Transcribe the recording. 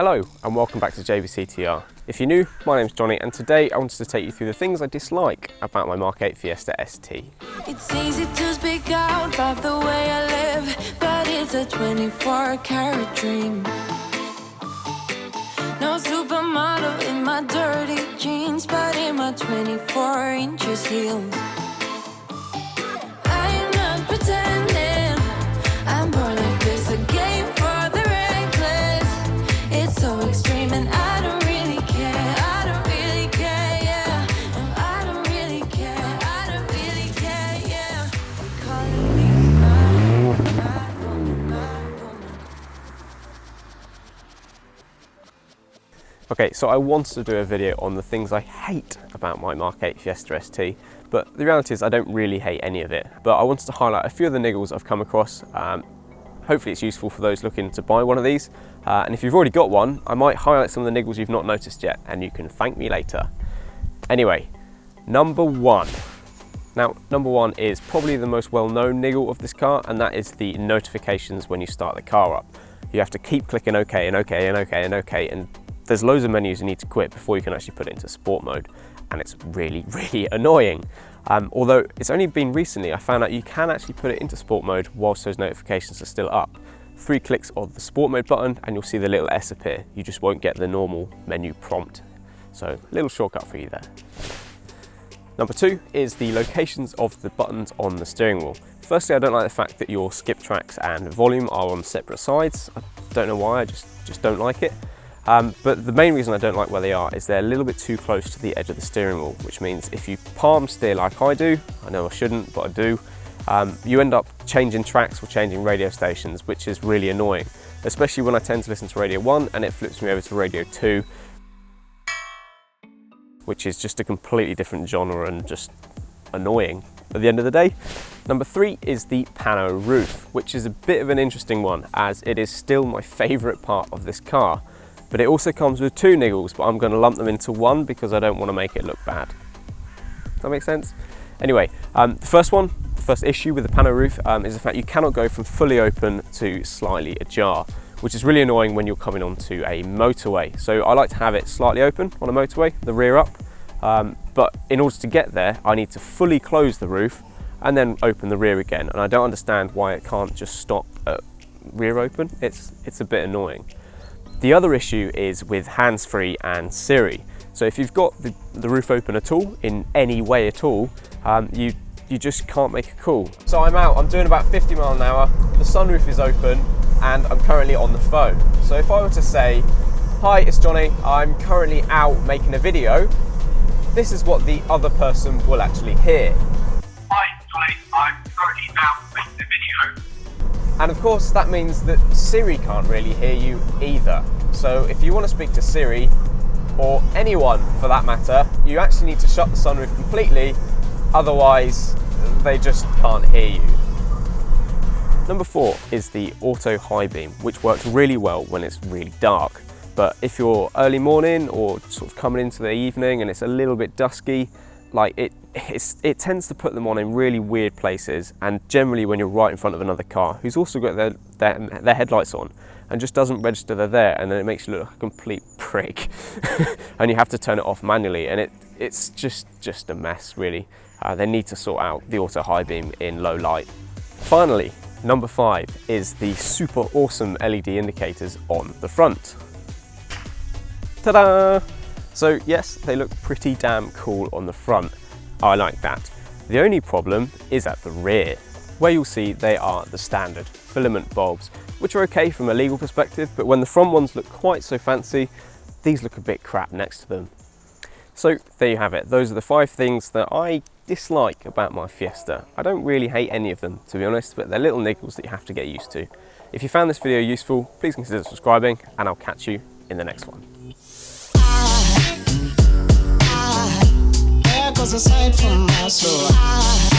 Hello and welcome back to JVCTR. If you're new, my name's Johnny and today I wanted to take you through the things I dislike about my MK8 Fiesta ST. It's easy to speak out about the way I live, but it's a 24-karat dream. No supermodel in my dirty jeans, but in my 24 inches heels. I'm not pretending, I'm born like this, a game for the reckless. It's so extreme and I don't really care, I don't really care, yeah. No, I don't really care, I don't really care, yeah. You're calling me my woman. Okay, so I wanted to do a video on the things I hate about my MK8 Fiesta ST, but the reality is I don't really hate any of it. But I wanted to highlight a few of the niggles I've come across. Hopefully it's useful for those looking to buy one of these. And if you've already got one, I might highlight some of the niggles you've not noticed yet, and you can thank me later. Anyway, number one. Now, number one is probably the most well-known niggle of this car, and that is the notifications when you start the car up. You have to keep clicking OK and OK and OK and OK, and there's loads of menus you need to quit before you can actually put it into sport mode, and it's really, really annoying. Although it's only been recently I found out you can actually put it into sport mode whilst those notifications are still up. 3 clicks of the sport mode button and you'll see the little S appear. You just won't get the normal menu prompt. So a little shortcut for you there. Number 2 is the locations of the buttons on the steering wheel. Firstly, I don't like the fact that your skip tracks and volume are on separate sides. I don't know why, I just don't like it. But the main reason I don't like where they are is they're a little bit too close to the edge of the steering wheel, which means if you palm steer like I do, I know I shouldn't, but I do, you end up changing tracks or changing radio stations, which is really annoying, especially when I tend to listen to Radio 1 and it flips me over to Radio 2, which is just a completely different genre and just annoying at the end of the day. Number 3 is the pano roof, which is a bit of an interesting one as it is still my favourite part of this car. But it also comes with 2 niggles, but I'm going to lump them into one because I don't want to make it look bad. Does that make sense? Anyway, the first issue with the pano roof is the fact you cannot go from fully open to slightly ajar, which is really annoying when you're coming onto a motorway. So I like to have it slightly open on a motorway, the rear up, but in order to get there, I need to fully close the roof and then open the rear again. And I don't understand why it can't just stop at rear open. It's a bit annoying. The other issue is with hands-free and Siri. So if you've got the roof open at all, in any way at all, you just can't make a call. So I'm out, I'm doing about 50 miles an hour, the sunroof is open, and I'm currently on the phone. So if I were to say, hi, it's Johnny, I'm currently out making a video, this is what the other person will actually hear. Hi, Johnny, I'm currently out making a video. And of course that means that Siri can't really hear you either. So if you want to speak to Siri, or anyone for that matter, you actually need to shut the sunroof completely, otherwise they just can't hear you. Number 4 is the auto high beam, which works really well when it's really dark. But if you're early morning or sort of coming into the evening and it's a little bit dusky, like it tends to put them on in really weird places, and generally when you're right in front of another car who's also got their headlights on and just doesn't register they're there, and then it makes you look like a complete prick and you have to turn it off manually, and it's just a mess really. They need to sort out the auto high beam in low light. Finally, number 5 is the super awesome LED indicators on the front. Ta-da! So yes, they look pretty damn cool on the front. I like that. The only problem is at the rear, where you'll see they are the standard filament bulbs, which are okay from a legal perspective, but when the front ones look quite so fancy, these look a bit crap next to them. So there you have it. Those are the 5 things that I dislike about my Fiesta. I don't really hate any of them, to be honest, but they're little niggles that you have to get used to. If you found this video useful, please consider subscribing, and I'll catch you in the next one. Goes aside from my soul.